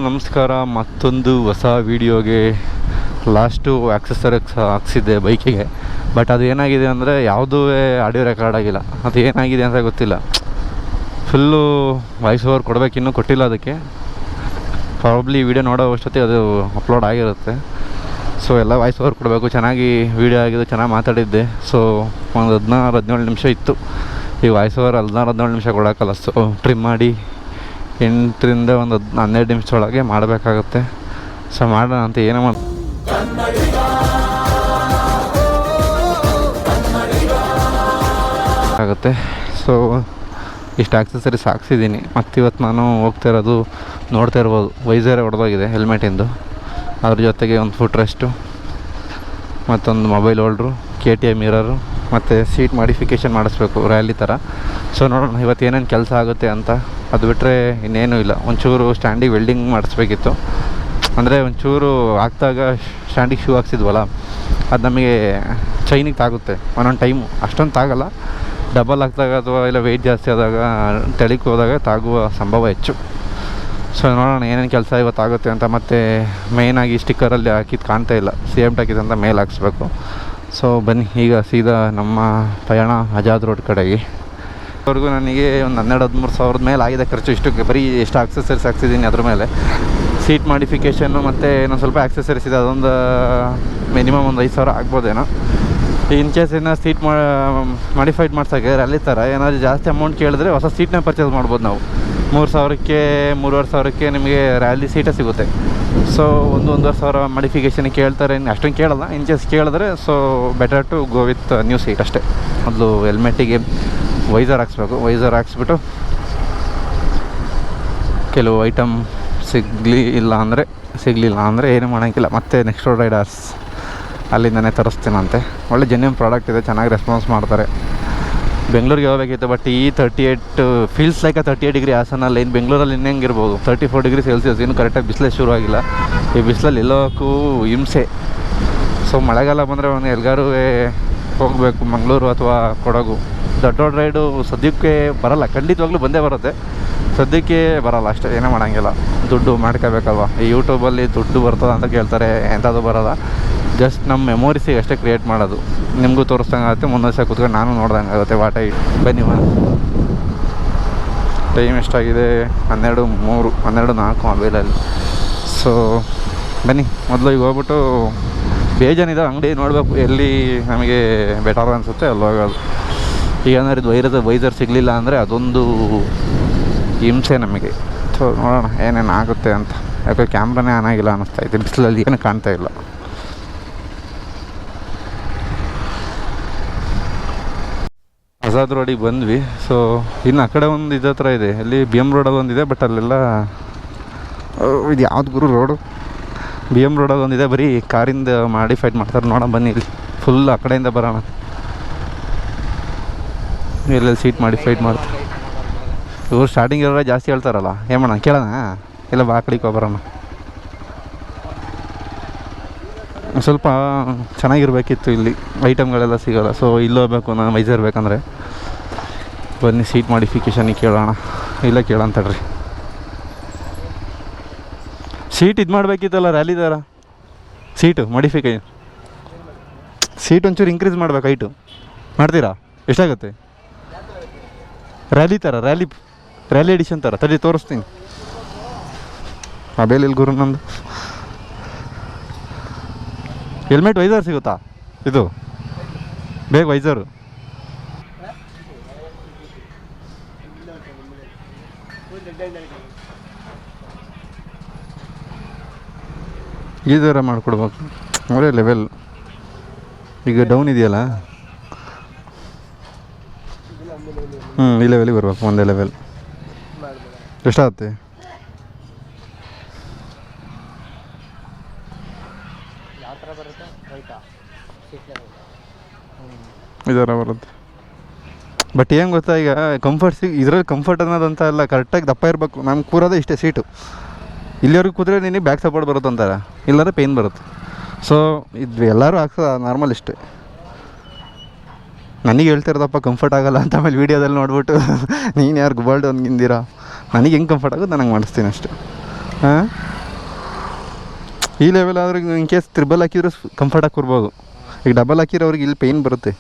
ನಮಸ್ಕಾರ. ಮತ್ತೊಂದು ಹೊಸ ವೀಡಿಯೋಗೆ ಲಾಸ್ಟು ಆಕ್ಸೆಸರೀಸ್ ಹಾಕ್ಸಿದ್ದೆ ಬೈಕಿಗೆ. ಬಟ್ ಅದು ಏನಾಗಿದೆ ಅಂದರೆ ಯಾವುದೂ ಆಡಿಯೋ ರೆಕಾರ್ಡ್ ಆಗಿಲ್ಲ. ಅದು ಏನಾಗಿದೆ ಅಂತ ಗೊತ್ತಿಲ್ಲ. ಫುಲ್ಲು ವಾಯ್ಸ್ ಓವರ್ ಕೊಡಬೇಕು, ಇನ್ನೂ ಕೊಟ್ಟಿಲ್ಲ. ಅದಕ್ಕೆ ಪ್ರಾಬಬ್ಲಿ ವೀಡಿಯೋ ನೋಡೋ ಅಷ್ಟೊತ್ತಿ ಅದು ಅಪ್ಲೋಡ್ ಆಗಿರುತ್ತೆ. ಸೊ ಎಲ್ಲ ವಾಯ್ಸ್ ಓವರ್ ಕೊಡಬೇಕು. ಚೆನ್ನಾಗಿ ವೀಡಿಯೋ ಆಗಿದೆ, ಚೆನ್ನಾಗಿ ಮಾತಾಡಿದ್ದೆ. ಸೊ ಒಂದು 16-17 ನಿಮಿಷ ಇತ್ತು. ಈ ವಾಯ್ಸ್ ಓವರ್ 16-17 ನಿಮಿಷ ಕೊಡೋಕ್ಕಲ್ಲ. ಸೊ ಟ್ರಿಮ್ ಮಾಡಿ 8ರಿಂದ ಒಂದು 12 ನಿಮಿಷದೊಳಗೆ ಮಾಡಬೇಕಾಗತ್ತೆ. ಸೊ ಮಾಡೋಣ ಅಂತ ಏನೋ ಆಗುತ್ತೆ. ಸೊ ಇಷ್ಟು ಆಕ್ಸೆಸರೀಸ್ ಹಾಕ್ಸಿದ್ದೀನಿ. ಮತ್ತು ಇವತ್ತು ನಾನು ಹೋಗ್ತಾ ಇರೋದು ನೋಡ್ತಾ ಇರ್ಬೋದು, ವೈಸರೇ ಹೊಡೆದೋಗಿದೆ ಹೆಲ್ಮೆಟಿಂದು. ಅದ್ರ ಜೊತೆಗೆ ಒಂದು ಫುಟ್ ರೆಸ್ಟು, ಮತ್ತೊಂದು ಮೊಬೈಲ್ ಹೋಲ್ಡ್ರು, KTM ಮಿರರು, ಮತ್ತು ಸೀಟ್ ಮಾಡಿಫಿಕೇಷನ್ ಮಾಡಿಸ್ಬೇಕು ರ್ಯಾಲಿ ಥರ. ಸೊ ನೋಡೋಣ ಇವತ್ತು ಏನೇನು ಕೆಲಸ ಆಗುತ್ತೆ ಅಂತ. ಅದು ಬಿಟ್ಟರೆ ಇನ್ನೇನೂ ಇಲ್ಲ. ಒಂಚೂರು ಸ್ಟ್ಯಾಂಡಿಗೆ ವೆಲ್ಡಿಂಗ್ ಮಾಡಿಸ್ಬೇಕಿತ್ತು. ಅಂದರೆ ಒಂಚೂರು ಹಾಕ್ದಾಗ ಸ್ಟ್ಯಾಂಡಿಗೆ ಶೂ ಹಾಕ್ಸಿದ್ವಲ್ಲ, ಅದು ನಮಗೆ ಚೈನಿಗೆ ತಾಗುತ್ತೆ ಒಂದೊಂದು ಟೈಮು. ಅಷ್ಟೊಂದು ತಾಗಲ್ಲ. ಡಬಲ್ ಹಾಕಿದಾಗ ಅಥವಾ ಇಲ್ಲ ವೆಯ್ಟ್ ಜಾಸ್ತಿ ಆದಾಗ ತೆಳಿಗೆ ಹೋದಾಗ ತಾಗುವ ಸಂಭವ ಹೆಚ್ಚು. ಸೊ ನೋಡೋಣ ಏನೇನು ಕೆಲಸ ಇವತ್ತಾಗುತ್ತೆ ಅಂತ. ಮತ್ತು ಮೇಯ್ನಾಗಿ ಸ್ಟಿಕ್ಕರಲ್ಲಿ ಹಾಕಿದ್ದು ಕಾಣ್ತಾ ಇಲ್ಲ, ಸೇಮ್ ಹಾಕಿದ್ದು ಅಂತ ಮೇಲೆ ಹಾಕ್ಸ್ಬೇಕು. ಸೊ ಬನ್ನಿ ಈಗ ಸೀದಾ ನಮ್ಮ ಪಯಣ ಆಜಾದ್ ರೋಡ್ ಕಡೆಗೆ. ಇದುವರೆಗೂ ನನಗೆ ಒಂದು 12-13 ಸಾವಿರದ ಮೇಲೆ ಆಗಿದೆ ಖರ್ಚು. ಇಷ್ಟಕ್ಕೆ ಬರೀ ಎಷ್ಟು ಆಕ್ಸೆಸರೀಸ್ ಹಾಕ್ಸಿದ್ದೀನಿ ಅದ್ರ ಮೇಲೆ. ಸೀಟ್ ಮಾಡಿಫಿಕೇಷನ್ನು ಮತ್ತು ಇನ್ನೊಂದು ಸ್ವಲ್ಪ ಆಕ್ಸೆಸರೀಸ್ ಇದೆ. ಅದೊಂದು ಮಿನಿಮಮ್ ಒಂದು 5,000 ಆಗ್ಬೋದೇನೋ. ಇನ್ ಕೇಸ್ ಏನೋ ಸೀಟ್ ಮಾಡಿಫೈಡ್ ಮಾಡ್ಸೋಕ್ಕೆ ರ್ಯಾಲಿ ಥರ ಏನಾದರೂ ಜಾಸ್ತಿ ಅಮೌಂಟ್ ಕೇಳಿದ್ರೆ ಹೊಸ ಸೀಟ್ನ ಪರ್ಚೇಸ್ ಮಾಡ್ಬೋದು ನಾವು. 3,000ಕ್ಕೆ 3,500ಕ್ಕೆ ನಿಮಗೆ ರ್ಯಾಲಿ ಸೀಟೇ ಸಿಗುತ್ತೆ. ಸೊ 1,500 ಮಾಡಿಫಿಕೇಷನಿಗೆ ಕೇಳ್ತಾರೆ. ಅಷ್ಟೊಂದು ಕೇಳಲ್ಲ. ಇನ್ ಕೇಸ್ ಕೇಳಿದ್ರೆ so better to go with new seat ಅಷ್ಟೇ. ಮೊದಲು ಹೆಲ್ಮೆಟ್ಟಿಗೆ ವೈಸರ್ ಹಾಕ್ಸ್ಬೇಕು. ವೈಸರ್ ಹಾಕ್ಸ್ಬಿಟ್ಟು ಕೆಲವು ಐಟಮ್ ಸಿಗಲಿಲ್ಲ ಅಂದರೆ ಏನೂ ಮಾಡೋಂಗಿಲ್ಲ. ಮತ್ತು ನೆಕ್ಸ್ಟ್ ರೋಡ್ ರೈಡರ್ಸ್ ಅಲ್ಲಿಂದನೇ ತರಿಸ್ತೀನಂತೆ. ಒಳ್ಳೆ ಜೆನ್ಯೂನ್ ಪ್ರಾಡಕ್ಟ್ ಇದೆ, ಚೆನ್ನಾಗಿ ರೆಸ್ಪಾನ್ಸ್ ಮಾಡ್ತಾರೆ. ಬೆಂಗಳೂರಿಗೆ ಹೋಗಬೇಕಿತ್ತು, ಬಟ್ ಈ 38 ಫೀಲ್ಸ್ ಲೈಕ್ 38 ಡಿಗ್ರಿ ಹಾಸನಲ್ಲಿ. ಇನ್ನು ಬೆಂಗಳೂರಲ್ಲಿ ಇನ್ನೇಂಗಿರ್ಬೋದು 34 ಡಿಗ್ರಿ ಸೆಲ್ಸಿಯಸ್. ಇನ್ನೂ ಕರೆಕ್ಟಾಗಿ ಬಿಸಿಲೇ ಶುರುವಾಗಿಲ್ಲ. ಈ ಬಿಸಿಲಲ್ಲಿ ಎಲ್ಲೋಕ್ಕೂ ಹಿಂಸೆ. ಸೊ ಮಳೆಗಾಲ ಬಂದರೆ ಒಂದು ಎಲ್ಲರೂ ಹೋಗಬೇಕು, ಮಂಗಳೂರು ಅಥವಾ ಕೊಡಗು. ದೊಡ್ಡ ದೊಡ್ಡ ರೈಡು ಸದ್ಯಕ್ಕೆ ಬರೋಲ್ಲ, ಖಂಡಿತವಾಗ್ಲೂ ಬಂದೇ ಬರುತ್ತೆ. ಸದ್ಯಕ್ಕೆ ಬರೋಲ್ಲ ಅಷ್ಟೇ, ಏನೂ ಮಾಡೋಂಗಿಲ್ಲ. ದುಡ್ಡು ಮಾಡ್ಕೋಬೇಕಲ್ವ. ಈ ಯೂಟ್ಯೂಬಲ್ಲಿ ದುಡ್ಡು ಬರ್ತದೆ ಅಂತ ಕೇಳ್ತಾರೆ, ಎಂಥದ್ದು ಬರೋಲ್ಲ. ಜಸ್ಟ್ ನಮ್ಮ ಮೆಮೊರೀಸಿಗೆ ಅಷ್ಟೇ ಕ್ರಿಯೇಟ್ ಮಾಡೋದು. ನಿಮಗೂ ತೋರಿಸ್ದಂಗೆ ಆಗುತ್ತೆ, ಮುಂದೆ ವರ್ಷ ಕೂತ್ಕೊಂಡು ನಾನು ನೋಡ್ದಂಗೆ ಆಗುತ್ತೆ. ವಾಟ ಬನ್ನಿ ಟೈಮ್ ಎಷ್ಟಾಗಿದೆ? 12:03 12:04 ಮೊಬೈಲಲ್ಲಿ. ಸೊ ಬನ್ನಿ ಮೊದಲು ಈಗ ಹೋಗ್ಬಿಟ್ಟು ಬೇಜಾನಿದೆ ಅಂಗಡಿ ನೋಡಬೇಕು, ಎಲ್ಲಿ ನಮಗೆ ಬೆಟರ್ ಅನಿಸುತ್ತೆ ಅಲ್ಲಿ ಹೋಗೋದು. ಈಗ ಏನಾದ್ರು ವೈಸರ್ ಸಿಗಲಿಲ್ಲ ಅಂದರೆ ಅದೊಂದು ಹಿಂಸೆ ನಮಗೆ. ಸೊ ನೋಡೋಣ ಏನೇನು ಆಗುತ್ತೆ ಅಂತ. ಯಾಕೆ ಕ್ಯಾಮ್ರಾನೇ ಆನ್ ಆಗಿಲ್ಲ ಅನ್ನಿಸ್ತಾಯಿದೆ, ಬಿಸಿಲಲ್ಲಿ ಏನು ಕಾಣ್ತಾ ಇಲ್ಲ. ಆಜಾದ್ ರೋಡಿಗೆ ಬಂದ್ವಿ. ಸೊ ಇನ್ನು ಆ ಕಡೆ ಒಂದು ಇದೇ ಥರ ಇದೆ, ಅಲ್ಲಿ BM ರೋಡಲ್ಲಿ ಒಂದಿದೆ. ಬಟ್ ಅಲ್ಲೆಲ್ಲ ಇದು ಯಾವ್ದು ಗುರು ರೋಡು? BM ರೋಡಲ್ಲಿ ಒಂದಿದೆ, ಬರೀ ಕಾರಿಂದ ಮಾಡಿಫೈಡ್ ಮಾಡ್ತಾರೆ. ನೋಡೋಣ ಬನ್ನಿ, ಇಲ್ಲಿ ಫುಲ್ ಆ ಕಡೆಯಿಂದ ಬರೋಣ. ಎಲ್ಲೆಲ್ಲಿ ಸೀಟ್ ಮಾಡಿಫೈಡ್ ಮಾಡ್ತಾರೆ ಇವರು. ಸ್ಟಾರ್ಟಿಂಗ್ ಇರೋರ ಜಾಸ್ತಿ ಹೇಳ್ತಾರಲ್ಲ, ಏನು ಮಾಡೋಣ ಕೇಳೋಣ? ಇಲ್ಲ ಬಾ ಕಡೆಗೆ ಬರೋಣ. ಸ್ವಲ್ಪ ಚೆನ್ನಾಗಿರ್ಬೇಕಿತ್ತು, ಇಲ್ಲಿ ಐಟಮ್ಗಳೆಲ್ಲ ಸಿಗೋಲ್ಲ. ಸೊ ಇಲ್ಲಿ ಹೋಗ್ಬೇಕು ನಾನು ವೈಸರ್ ಬೇಕಂದರೆ. ಬನ್ನಿ ಸೀಟ್ ಮಾಡಿಫಿಕೇಷನಿಗೆ ಕೇಳೋಣ. ಇಲ್ಲ ಕೇಳೋಂತಡ್ರಿ. ಸೀಟ್ ಇದು ಮಾಡಬೇಕಿತ್ತಲ್ಲ ರ್ಯಾಲಿ ಥರ. ಸೀಟು ಮಾಡಿಫಿಕೇಷನ್, ಸೀಟ್ ಒಂಚೂರು ಇನ್ಕ್ರೀಸ್ ಮಾಡ್ಬೇಕು, ಹೈಟು ಮಾಡ್ತೀರಾ? ಎಷ್ಟಾಗುತ್ತೆ? ರ್ಯಾಲಿ ಥರ, ರ್ಯಾಲಿ ಎಡಿಷನ್ ಥರ. ತಡಿ ತೋರಿಸ್ತೀನಿ. ಮೊಬೈಲ್ ಇಲ್ಲಿ ಗುರು ನಂದು. ಹೆಲ್ಮೆಟ್ ವೈಸರ್ ಸಿಗುತ್ತಾ? ಇದು ಬೇಗ ವೈಸರು. ಈ ಥರ ಮಾಡಿಕೊಡ್ಬೇಕು, ಒಳ್ಳೆ ಲೆವೆಲ್. ಈಗ ಡೌನ್ ಇದೆಯಲ್ಲ, ಈ ಲೆವೆಲಿಗೆ ಬರ್ಬೇಕು, ಒಂದೇ ಲೆವೆಲ್. ಎಷ್ಟಾಗುತ್ತೆ? ಈ ಥರ ಬರುತ್ತೆ. ಬಟ್ ಏನು ಗೊತ್ತಾ, ಈಗ ಕಂಫರ್ಟ್ ಇದರಲ್ಲಿ ಕಂಫರ್ಟ್ ಅನ್ನೋದಂತ ಎಲ್ಲ ಕರೆಕ್ಟಾಗಿ ದಪ್ಪ ಇರಬೇಕು. ನಮ್ಗೆ ಕೂರೋದೇ ಇಷ್ಟೇ ಸೀಟು. ಇಲ್ಲಿವರೆಗೂ ಕೂತ್ರೆ ನಿನಗೆ ಬ್ಯಾಕ್ ಸಪೋರ್ಟ್ ಬರುತ್ತೆ ಅಂತಾರೆ, ಇಲ್ಲಾಂದರೆ ಪೇಯ್ನ್ ಬರುತ್ತೆ. ಸೊ ಇದು ಎಲ್ಲರೂ ಹಾಕ್ಸೋದು ನಾರ್ಮಲ್ ಇಷ್ಟೇ. ನನಗೆ ಹೇಳ್ತಿರೋದಪ್ಪ ಕಂಫರ್ಟ್ ಆಗೋಲ್ಲ ಅಂತ. ಆಮೇಲೆ ವೀಡಿಯೋದಲ್ಲಿ ನೋಡ್ಬಿಟ್ಟು ನೀನು ಯಾರು ಗುಬಾಲ್ಡ್ ಒಂದು ಗಿಂದಿರಾ, ನನಗೆ ಹೆಂಗೆ ಕಂಫರ್ಟ್ ಆಗೋದು ನನಗೆ ಮಾಡಿಸ್ತೀನಿ ಅಷ್ಟೇ. ಹಾಂ, ಈ ಲೆವೆಲ್ ಆದ್ರೆ ಇನ್ ಕೇಸ್ ತ್ರಿಬಲ್ ಹಾಕಿದ್ರೆ ಕಂಫರ್ಟಾಗಿ ಕೂರ್ಬೋದು. ಈಗ ಡಬಲ್ ಹಾಕಿರೋರಿಗೆ ಇಲ್ಲಿ ಪೇಯ್ನ್ ಬರುತ್ತೆ.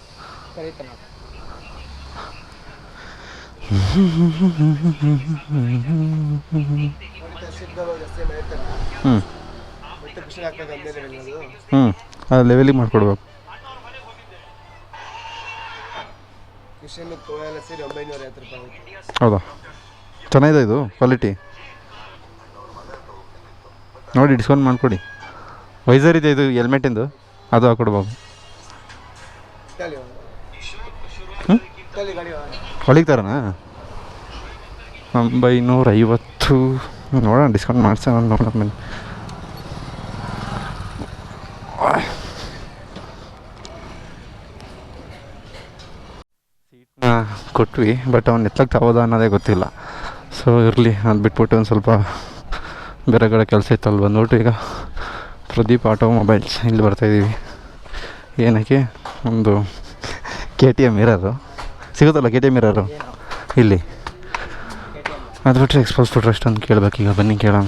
ಅದು ಲೆವೆಲಿಗೆ ಮಾಡಿಕೊಡ್ಬೇಕು. ಹೌದಾ, ಚೆನ್ನಾಗಿದೆ ಇದು ಕ್ವಾಲಿಟಿ. ನೋಡಿ ಡಿಸ್ಕೌಂಟ್ ಮಾಡಿಕೊಡಿ. ವೈಸರ್ ಇದೆ ಇದು ಹೆಲ್ಮೆಟಿಂದು, ಅದು ಹಾಕ್ಕೊಡ್ಬೋದು. ಹೊಳಿಗೆ ತರೋಣ 950. ನೋಡೋಣ ಡಿಸ್ಕೌಂಟ್ ಮಾಡ್ಸೋಣ, ನೋಡೋಣ ಬನ್ನಿ. ಸೀಟ್ನ ಕೊಟ್ವಿ, ಬಟ್ ಅವ್ನು ಎತ್ತಕ್ಕೆ ಹೌದಾ ಅನ್ನೋದೇ ಗೊತ್ತಿಲ್ಲ. ಸೊ ಇರಲಿ, ಅದು ಬಿಟ್ಬಿಟ್ಟು ಒಂದು ಸ್ವಲ್ಪ ಬೇರೆ ಕಡೆ ಕೆಲಸ ಇತ್ತು, ಅಲ್ಲಿ ಬಂದ್ಬಿಟ್ಟು ಈಗ ಪ್ರದೀಪ್ ಆಟೋಮೊಬೈಲ್ಸ್ ಇಲ್ಲಿ ಬರ್ತಾಯಿದ್ದೀವಿ. ಏನಕ್ಕೆ, ಒಂದು KTM ಮಿರರು ಸಿಗುತ್ತಲ್ಲ, KTM ಮಿರರು ಇಲ್ಲಿ. ಅದು ಬಿಟ್ಟರೆ ಎಕ್ಸ್ಪಲ್ಸ್ ಫುಟ್ ರೆಸ್ಟ್ ಅಂತ ಕೇಳಬೇಕೀಗ, ಬನ್ನಿ ಕೇಳೋಣ.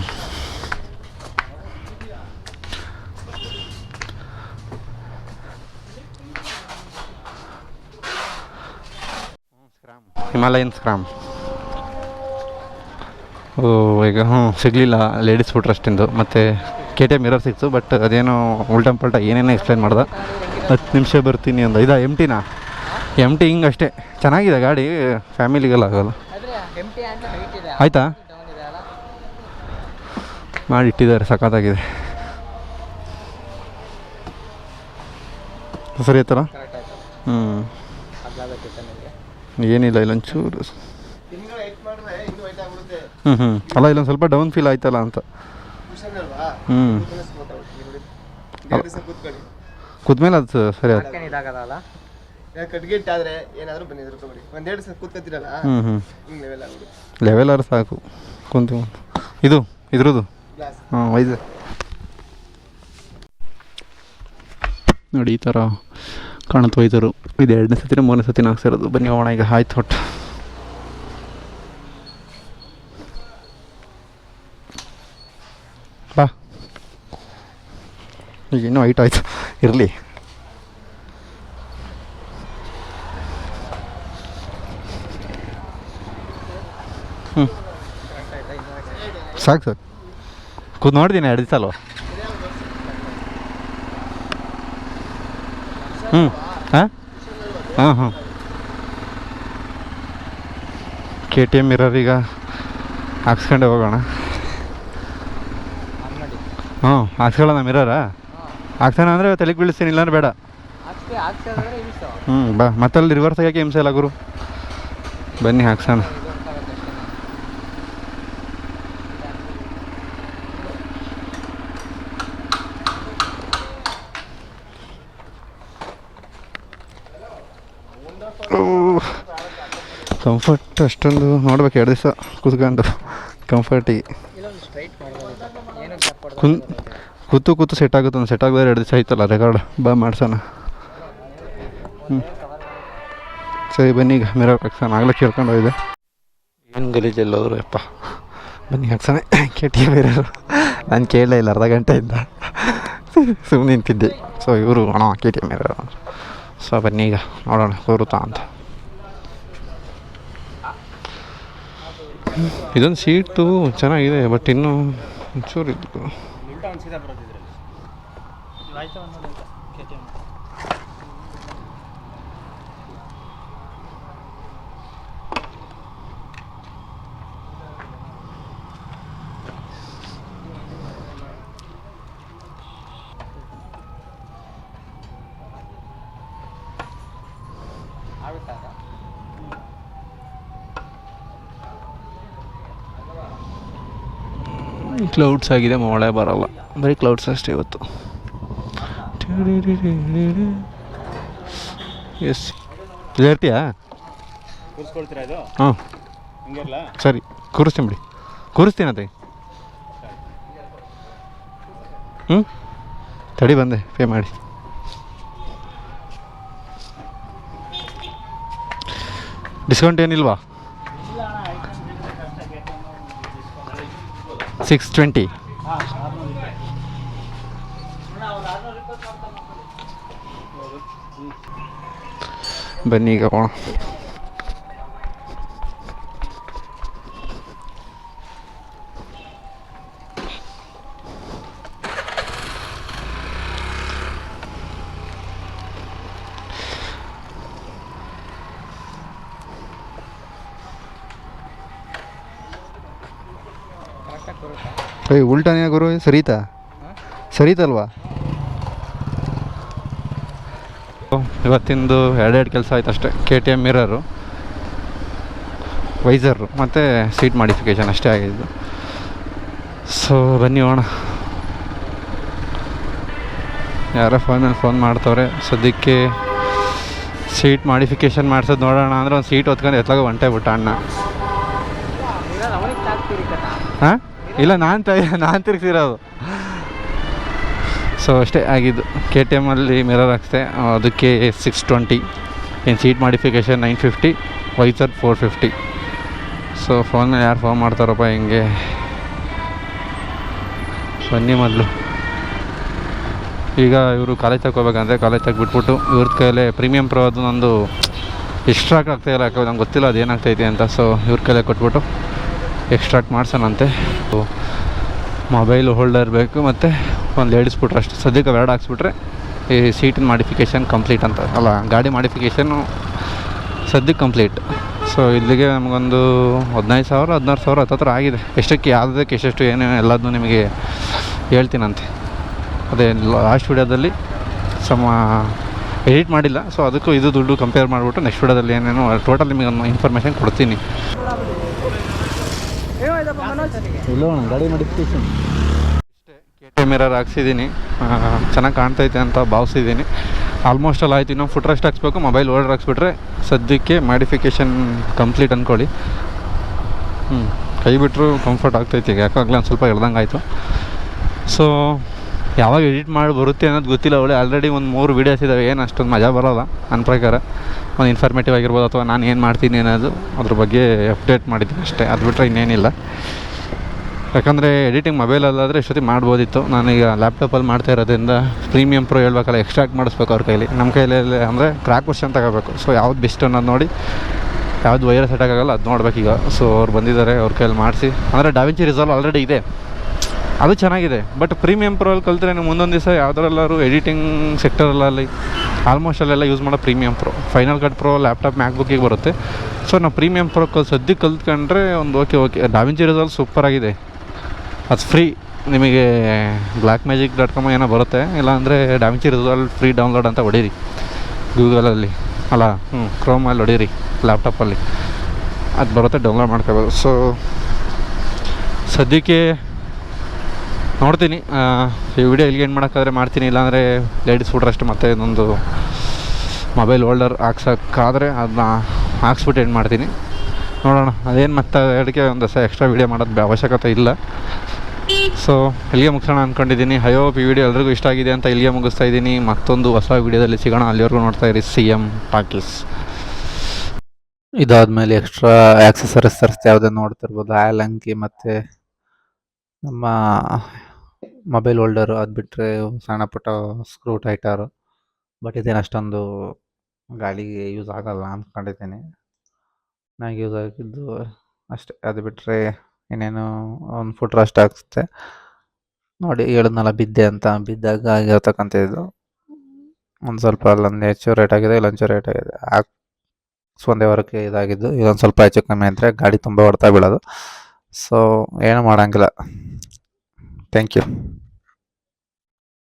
Himalayan scram. ಈಗ ಸಿಗಲಿಲ್ಲ ಲೇಡೀಸ್ ಫುಟ್ ರೆಸ್ಟಿಂದು. ಮತ್ತು KTM ಮಿರರ್ ಸಿಕ್ತು, ಬಟ್ ಅದೇನೋ ಉಲ್ಟಾ ಪಲ್ಟಾ ಏನೇನೋ ಎಕ್ಸ್ಪ್ಲೈನ್ ಮಾಡ್ದೆ. 10 ನಿಮಿಷ ಬರ್ತೀನಿ ಅಂದ. ಇದಾ MTನಾ? MT ಹಿಂಗೆ ಅಷ್ಟೇ, ಚೆನ್ನಾಗಿದೆ ಗಾಡಿ, ಫ್ಯಾಮಿಲಿಗೆಲ್ಲ ಆಗೋಲ್ಲ. ಆಯಿತಾ, ಮಾಡಿಟ್ಟಿದ್ದಾರೆ, ಸಖತ್ತಾಗಿದೆ. ಸರಿ ಆಯ್ತಲ್ಲ? ಏನಿಲ್ಲ, ಇಲ್ಲೊಂಚೂರು ಅಲ್ಲ, ಇಲ್ಲೊಂದು ಸ್ವಲ್ಪ ಡೌನ್ ಫೀಲ್ ಆಯ್ತಲ್ಲ ಅಂತ. ಕೂತ್ಮೇಲೆ ಅದು ಸರಿ ಆಯ್ತು. ಲೆವೆಲ್ ಆದ್ರೆ ಸಾಕು, ಕುಂತು. ಇದು ಇದ್ರದ್ದು ವೈಸರ್ ನೋಡಿ, ಈ ಥರ ಕಾಣುತ್ತೆ ವೈಸರು. ಇದು 2ನೇ ಸತಿನ 3ನೇ ಸತಿನ ಹಾಕ್ಸಿರೋದು. ಬನ್ನಿ ಹೋಗೋಣ ಈಗ. ಆಯ್ತು, ಒಟ್ಟು ಬಾ. ಈಗ ಇನ್ನೂ ಹೈಟ್ ಆಯಿತು, ಇರಲಿ. ಸಾಕು ಸರ್, ಕೂತ್ ನೋಡ್ತೀನಿ 2 ದಿವಸ ಅಲ್ವ. ಹಾಂ KTM ಮಿರರ್ ಈಗ ಹಾಕ್ಸ್ಕೊಂಡೆ ಹೋಗೋಣ. ಹಾಕ್ಸ್ಕೊಳ್ಳೋಣ ಮಿರರಾ? ಹಾಕ್ಸೋಣ ಅಂದರೆ ತಲೆಗೆ ಬೀಳಿಸ್ತೀನಿ, ಇಲ್ಲಾಂದ್ರೆ ಬೇಡ. ಬಾ, ಮತ್ತಲ್ಲಿ ರಿವರ್ಸ್ ಆಗಿ ಹಿಂಸೆ ಇಲ್ಲ ಗುರು. ಬನ್ನಿ ಹಾಕ್ಸೋಣ. ಕಂಫರ್ಟ್ ಅಷ್ಟೊಂದು ನೋಡ್ಬೇಕು, 2 ದಿವಸ ಕೂತ್ಕೊಂಡು ಕಂಫರ್ಟಿಗೆ ಕೂತು ಸೆಟ್ ಆಗುತ್ತೆ. ಒಂದು ಸೆಟ್ ಆಗಿದ್ರೆ 2 ದಿವಸ ಆಯ್ತಲ್ಲ ರೆಕಾರ್ಡ್. ಬಾ ಮಾಡ್ಸೋಣ. ಸರಿ ಬನ್ನಿ ಈಗ ಮಿರರ್ ಹಾಕ್ಸೋಣ. ಆಗಲೇ ಕೇಳ್ಕೊಂಡು ಹೋಗಿದೆ, ಏನು ಗಲೀಜೆಲ್ಲೋದ್ರು ಯಪ್ಪ. ಬನ್ನಿ ಹಾಕ್ಸೋಣ KTM ಮಿರರು. ನಾನು ಕೇಳಲೇ ಇಲ್ಲ, ಅರ್ಧ ಗಂಟೆಯಿಂದ ಸುಮ್ಮನೆ ನಿಂತಿದ್ದೆ. ಸೊ ಇವರು KTM ಮಿರರ್. ಸೊ ಬನ್ನಿ ಈಗ ನೋಡೋಣ ಕೂರುತ್ತಾ ಅಂತ. ಇದೊಂದು ಸೀಟು ಚೆನ್ನಾಗಿದೆ, ಬಟ್ ಇನ್ನೂ ಒಂಚೂರು ಇದ್ದು. ಕ್ಲೌಡ್ಸ್ ಆಗಿದೆ, ಮಳೆ ಬರೋಲ್ಲ, ಬರೀ ಕ್ಲೌಡ್ಸ್ ಅಷ್ಟೇ ಇವತ್ತು. ಎಸ್ ಇರ್ತೀಯಾ? ಹಾಂ ಸರಿ, ಕೂರಿಸ್ತೀನಿ ಬಿಡಿ, ಕೂರಿಸ್ತೀನತ್ತೆ. ತಡಿ ಬಂದೆ, ಪೇ ಮಾಡಿ. ಡಿಸ್ಕೌಂಟ್ ಏನಿಲ್ವಾ? 620. ಬನ್ನಿ ಈಗ ಹೋಗೋಣ. ಉಲ್ಟಾನೇ ಗುರು, ಸರಿತಲ್ವಾ? ಇವತ್ತಿಂದು ಎರಡೆರಡು ಕೆಲಸ ಆಯ್ತು ಅಷ್ಟೇ. KTM ಮಿರರು, ವೈಸರು ಮತ್ತು ಸೀಟ್ ಮಾಡಿಫಿಕೇಷನ್ ಅಷ್ಟೇ ಆಗಿದ್ದು. ಸೊ ಬನ್ನಿ ಹೋಗೋಣ. ಯಾರೋ ಫೋನ್ ಮಾಡ್ತವ್ರೆ. ಸದ್ಯಕ್ಕೆ ಸೀಟ್ ಮಾಡಿಫಿಕೇಷನ್ ಮಾಡ್ಸೋದು ನೋಡೋಣ ಅಂದರೆ ಒಂದು ಸೀಟ್ ಹೊತ್ಕೊಂಡು ಎತ್ಲಾಗ ಹೊಂಟೆ ಬಿಟ್ಟ ಅಣ್ಣ. ಹಾಂ, ಇಲ್ಲ ನಾನು ತಿರ್ಗಿಸಿರೋದು. ಸೊ ಅಷ್ಟೇ ಆಗಿದ್ದು. KTMಲ್ಲಿ ಮಿರರ್ ಹಾಕ್ತೆ, ಅದಕ್ಕೆ 620. ಇನ್ನು seat modification 950, visor 450. So phone ಯಾರು ಫೋನ್ ಮಾಡ್ತಾರಪ್ಪ ಹಿಂಗೆ. ಬನ್ನಿ ಮೊದಲು. ಈಗ ಇವರು ಕಾಲೇಜ್ ತಗೋಬೇಕಂದ್ರೆ ಕಾಲೇಜ್ ಬಿಟ್ಬಿಟ್ಟು ಇವ್ರ ಕೈಲೇ ಪ್ರೀಮಿಯಮ್ ಪ್ರೋ ಅದು ನಂದು ಎಕ್ಸ್ಟ್ರಾಕ್ಟ್ ಆಗ್ತಾಯಿಲ್ಲ, ಯಾಕಂದ್ರೆ ನಂಗೆ ಗೊತ್ತಿಲ್ಲ ಅದು ಏನಾಗ್ತೈತೆ ಅಂತ. ಸೊ ಇವ್ರ ಕೈಲೇ ಕೊಟ್ಬಿಟ್ಟು ಎಕ್ಸ್ಟ್ರಾಕ್ಟ್ ಮಾಡ್ಸೋಣಂತೆ. ಮೊಬೈಲ್ ಹೋಲ್ಡರ್ ಬೇಕು ಮತ್ತು ಒಂದು ಲೇಡಿಸ್ಬಿಟ್ರೆ ಅಷ್ಟು. ಸದ್ಯಕ್ಕೆ ಎರಡು ಹಾಕ್ಸ್ಬಿಟ್ರೆ ಈ ಸೀಟಿನ ಮಾಡಿಫಿಕೇಷನ್ ಕಂಪ್ಲೀಟ್ ಅಂತ, ಅಲ್ಲ ಗಾಡಿ ಮಾಡಿಫಿಕೇಷನ್ನು ಸದ್ಯಕ್ಕೆ ಕಂಪ್ಲೀಟ್. ಸೊ ಇಲ್ಲಿಗೆ ನಮಗೊಂದು 15,000-16,000 ಹತ್ತತ್ರ ಆಗಿದೆ. ಎಷ್ಟಕ್ಕೆ ಯಾವುದಕ್ಕೆ ಎಷ್ಟೆಷ್ಟು ಏನೇನು ಎಲ್ಲದನ್ನೂ ನಿಮಗೆ ಹೇಳ್ತೀನಂತೆ. ಅದೇ ಲಾಸ್ಟ್ ವಿಡಿಯೋದಲ್ಲಿ ಎಡಿಟ್ ಮಾಡಿಲ್ಲ. ಸೊ ಅದಕ್ಕೂ ಇದು ದುಡ್ಡು ಕಂಪೇರ್ ಮಾಡಿಬಿಟ್ಟು ನೆಕ್ಸ್ಟ್ ವಿಡಿಯೋದಲ್ಲಿ ಏನೇನು ಟೋಟಲ್ ನಿಮಗೆ ಒಂದು ಇನ್ಫಾರ್ಮೇಷನ್ ಕೊಡ್ತೀನಿ. ಇಲ್ಲ ಗಾಡಿ ಮಾಡಿಫಿಕೇಷನ್ KTM ಮಿರರ್ ಹಾಕ್ಸಿದ್ದೀನಿ, ಚೆನ್ನಾಗಿ ಕಾಣ್ತೈತೆ ಅಂತ ಭಾವಿಸಿದ್ದೀನಿ. ಆಲ್ಮೋಸ್ಟ್ ಅಲ್ಲಿ ಆಯ್ತು. ಇನ್ನೂ ಫುಟ್ ರೆಸ್ಟ್ ಹಾಕ್ಸ್ಬೇಕು, ಮೊಬೈಲ್ ಹೋಲ್ಡರ್ ಹಾಕ್ಸ್ಬಿಟ್ರೆ ಸದ್ಯಕ್ಕೆ ಮಾಡಿಫಿಕೇಷನ್ ಕಂಪ್ಲೀಟ್ ಅಂದ್ಕೊಳ್ಳಿ. ಕೈ ಬಿಟ್ಟರು ಕಂಫರ್ಟ್ ಆಗ್ತೈತಿ. ಈಗ ಯಾಕಾಗಲೇ ಒಂದು ಸ್ವಲ್ಪ ಎಳ್ದಂಗೆ ಆಯಿತು. ಸೊ ಯಾವಾಗ ಎಡಿಟ್ ಮಾಡಿ ಬರುತ್ತೆ ಅನ್ನೋದು ಗೊತ್ತಿಲ್ಲ. ಅವಳೆ ಆಲ್ರೆಡಿ ಒಂದು 3 ವೀಡಿಯೋಸ್ ಇದ್ದಾವೆ. ಏನು ಅಷ್ಟೊಂದು ಮಜಾ ಬರೋಲ್ಲ ನನ್ನ ಪ್ರಕಾರ. ಒಂದು ಇನ್ಫಾರ್ಮೇಟಿವ್ ಆಗಿರ್ಬೋದು ಅಥವಾ ನಾನು ಏನು ಮಾಡ್ತೀನಿ ಅನ್ನೋದು ಅದ್ರ ಬಗ್ಗೆ ಅಪ್ಡೇಟ್ ಮಾಡಿದ್ದೀನಿ ಅಷ್ಟೇ. ಅದು ಬಿಟ್ಟರೆ ಇನ್ನೇನಿಲ್ಲ. ಯಾಕಂದರೆ ಎಡಿಟಿಂಗ್ ಮೊಬೈಲಲ್ಲಾದರೆ ಎಷ್ಟೊತ್ತಿಗೆ ಮಾಡ್ಬೋದಿತ್ತು. ನಾನೀಗ ಲ್ಯಾಪ್ಟಾಪಲ್ಲಿ ಮಾಡ್ತಾ ಇರೋದ್ರಿಂದ ಪ್ರೀಮಿಯಮ್ ಪ್ರೋ ಹೇಳ್ಬೇಕಲ್ಲ, ಎಕ್ಸ್ಟ್ರಾಕ್ಟ್ ಮಾಡಿಸ್ಬೇಕು ಅವ್ರ ಕೈಲಿ. ನಮ್ಮ ಕೈಯಲ್ಲಿ ಅಂದರೆ ಕ್ರ್ಯಾಕ್ ವರ್ಷನ್ ತಗೋಬೇಕು. ಸೊ ಯಾವ್ದು ಬೆಸ್ಟ್ ಅನ್ನೋದು ನೋಡಿ, ಯಾವ್ದು ವೈರಸ್ ಅಟ್ಯಾಕ್ ಆಗೋಲ್ಲ ಅದು ನೋಡ್ಬೇಕೀಗ. ಸೊ ಅವ್ರು ಬಂದಿದ್ದಾರೆ, ಅವ್ರ ಕೈಯಲ್ಲಿ ಮಾಡಿಸಿ. ಅಂದರೆ ಡಾವಿಂಚಿ ರಿಸಾಲ್ವ್ ಆಲ್ರೆಡಿ ಇದೆ, ಅದು ಚೆನ್ನಾಗಿದೆ. ಬಟ್ ಪ್ರೀಮಿಯಮ್ ಪ್ರೋಲ್ಲಿ ಕಲ್ತ್ರೆ ನೀವು ಮುಂದೊಂದು ದಿವಸ ಯಾವುದರಲ್ಲಾದ್ರು ಎಡಿಟಿಂಗ್ ಸೆಕ್ಟರಲ್ಲಲ್ಲಿ ಆಲ್ಮೋಸ್ಟ್ ಅಲ್ಲೆಲ್ಲ ಯೂಸ್ ಮಾಡೋ premium pro. Final cut pro laptop ಮ್ಯಾಕ್ಬುಕ್ಕಿಗೆ ಬರುತ್ತೆ. ಸೊ ನಾವು ಪ್ರೀಮಿಯಮ್ ಪ್ರೋ ಸದ್ಯಕ್ಕೆ ಕಲ್ತ್ಕೊಂಡ್ರೆ ಒಂದು ಓಕೆ. ಡಾವಿಂಚಿ ರಿಸಾಲ್ವ್ ಸೂಪರಾಗಿದೆ, ಅದು ಫ್ರೀ. ನಿಮಗೆ blackmagic.com ಏನೋ ಬರುತ್ತೆ. ಇಲ್ಲಾಂದರೆ ಡಾವಿಂಚಿ ರಿಸಾಲ್ವ್ ಫ್ರೀ ಡೌನ್ಲೋಡ್ ಅಂತ ಹೊಡೀರಿ ಗೂಗಲಲ್ಲಿ, ಅಲ್ಲ ಕ್ರೋಮಲ್ಲಿ ಹೊಡೀರಿ ಲ್ಯಾಪ್ಟಾಪಲ್ಲಿ, ಅದು ಬರುತ್ತೆ, ಡೌನ್ಲೋಡ್ ಮಾಡ್ಕೋಬೋದು. ಸೊ ಸದ್ಯಕ್ಕೆ ನೋಡ್ತೀನಿ. ಈ ವಿಡಿಯೋ ಇಲ್ಲಿಗೆ ಏನು ಮಾಡೋಕ್ಕಾದ್ರೆ ಮಾಡ್ತೀನಿ, ಇಲ್ಲಾಂದರೆ ಲೇಡೀಸ್ ಫುಡ್ ಅಷ್ಟು ಮತ್ತೆ ಇನ್ನೊಂದು ಮೊಬೈಲ್ ಹೋಲ್ಡರ್ ಹಾಕ್ಸೋಕ್ಕಾದರೆ ಅದನ್ನ ಹಾಕ್ಸ್ಬಿಟ್ಟು ಏನು ಮಾಡ್ತೀನಿ ನೋಡೋಣ. ಅದೇನು ಮತ್ತೆ ಅದಕ್ಕೆ ಒಂದು ಎಕ್ಸ್ಟ್ರಾ ವೀಡಿಯೋ ಮಾಡೋದು ಅವಶ್ಯಕತೆ ಇಲ್ಲ. ಸೊ ಇಲ್ಲಿಗೆ ಮುಗಿಸೋಣ ಅಂದ್ಕೊಂಡಿದ್ದೀನಿ. ಈ ವಿಡಿಯೋ ಎಲ್ರಿಗೂ ಇಷ್ಟ ಆಗಿದೆ ಅಂತ ಇಲ್ಲಿಗೆ ಮುಗಿಸ್ತಾ ಇದ್ದೀನಿ. ಮತ್ತೊಂದು ಹೊಸ ವೀಡಿಯೋದಲ್ಲಿ ಸಿಗೋಣ. ಅಲ್ಲಿವರೆಗೂ ನೋಡ್ತಾ ಇರಿ CM ಟಾಕೀಸ್. ಇದಾದಮೇಲೆ ಎಕ್ಸ್ಟ್ರಾ ಆಕ್ಸೆಸರೀಸ್ ತರಿಸ್ತೆ ಯಾವುದೇ ನೋಡ್ತಿರ್ಬೋದು. ಆಯಿಲ್ ಅಂಕಿ ಮತ್ತು ನಮ್ಮ ಮೊಬೈಲ್ ಹೋಲ್ಡರು, ಅದು ಬಿಟ್ಟರೆ ಸಣ್ಣ ಪುಟ್ಟ ಸ್ಕ್ರೂ ಟೈಟರು. ಬಟ್ ಇದೇನು ಅಷ್ಟೊಂದು ಗಾಡಿಗೆ ಯೂಸ್ ಆಗೋಲ್ಲ ಅಂದ್ಕೊಂಡಿದ್ದೀನಿ. ನನಗೆ ಯೂಸ್ ಆಗಿದ್ದು ಅಷ್ಟೇ. ಅದು ಬಿಟ್ಟರೆ ಇನ್ನೇನು ಒಂದು ಫುಟ್ ರೆಸ್ಟ್ ಹಾಕ್ಸುತ್ತೆ ನೋಡಿ. ಹೇಳಿದ್ನಲ್ಲ ಬಿದ್ದೆ ಅಂತ, ಬಿದ್ದಾಗ ಆಗಿರ್ತಕ್ಕಂಥದ್ದು ಒಂದು ಸ್ವಲ್ಪ ಅಲ್ಲೊಂದು ಹೆಚ್ಚು ರೇಟ್ ಆಗಿದೆ, ಇಲ್ಲೊಂಚು ರೇಟ್ ಆಗಿದೆ. ಒಂದೇ ವಾರಕ್ಕೆ ಇದಾಗಿದ್ದು. ಇದೊಂದು ಸ್ವಲ್ಪ ಹೆಚ್ಚು ಕಮ್ಮಿ ಅಂದರೆ ಗಾಡಿ ತುಂಬ ಹೊಡ್ತಾ ಬೀಳೋದು. ಸೊ ಏನು ಮಾಡೋಂಗಿಲ್ಲ. Thank you.